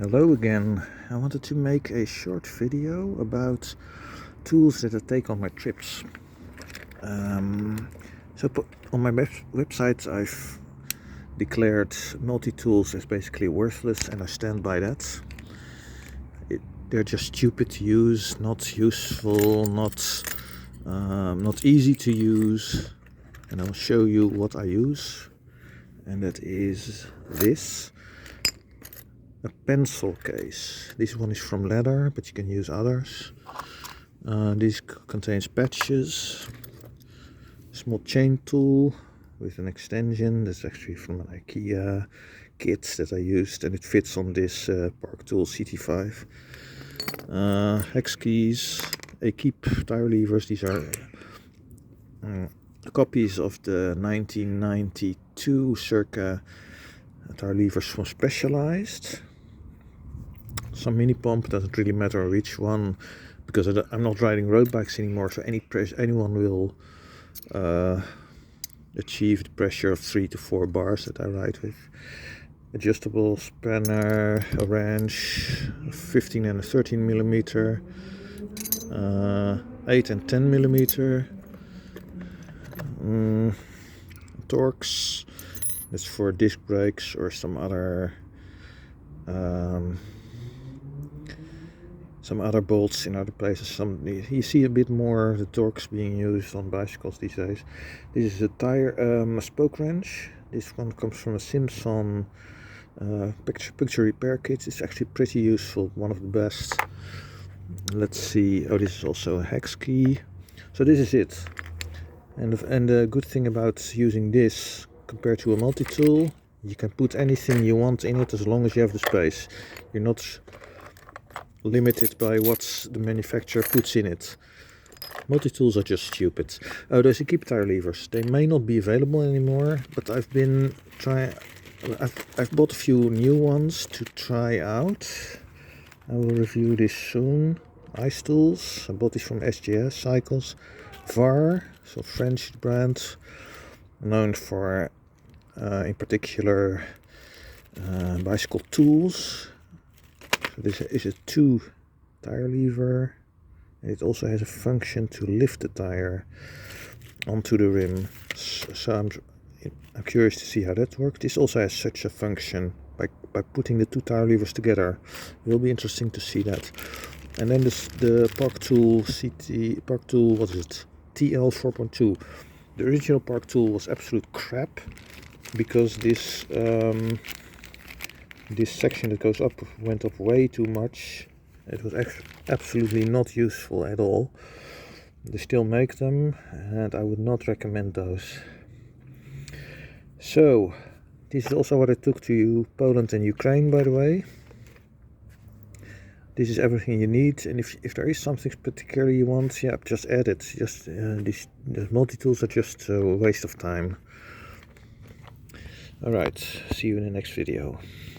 Hello again. I wanted to make a short video about tools that I take on my trips. On my website I've declared multi-tools as basically worthless, and I stand by that. They're just stupid to use, not useful, not easy to use, and I'll show you what I use, and that is this. A pencil case. This one is from leather, but you can use others. This contains patches. A small chain tool with an extension. That's actually from an IKEA kit that I used, and it fits on this Park Tool CT5. Hex keys, a keep tire levers. These are copies of the 1992 circa tire levers from Specialized. Some mini pump, doesn't really matter which one, because I'm not riding road bikes anymore, so anyone will achieve the pressure of 3 to 4 bars that I ride with. Adjustable spanner, a wrench, 15 and a 13 millimeter, 8 and 10 millimeter, Torx. That's for disc brakes or some other bolts in other places. You see a bit more the Torx being used on bicycles these days. This is a tire, a spoke wrench. This one comes from a Simpson puncture repair kit. It's actually pretty useful, one of the best. Let's see. Oh, this is also a hex key. So this is it. And the good thing about using this compared to a multi-tool, you can put anything you want in it as long as you have the space. You're not limited by what the manufacturer puts in it. Multi-tools are just stupid. Oh, there's a keep tire levers. They may not be available anymore, but I've bought a few new ones to try out. I will review this soon. Ice tools. I bought this from SGS Cycles. VAR, so French brand, known for in particular bicycle tools. So this is a 2 tire lever, and it also has a function to lift the tire onto the rim. So I'm curious to see how that works. This also has such a function by putting the 2 tire levers together. It will be interesting to see that. And then the Park Tool what is it? TL 4.2. The original Park Tool was absolute crap, because this section that goes up went up way too much. It was absolutely not useful at all. They still make them, and I would not recommend those. So this is also what I took to Poland and Ukraine, by the way. This is everything you need, and if there is something particular you want, yeah, just add it. Just these multi-tools are just a waste of time. Alright, see you in the next video.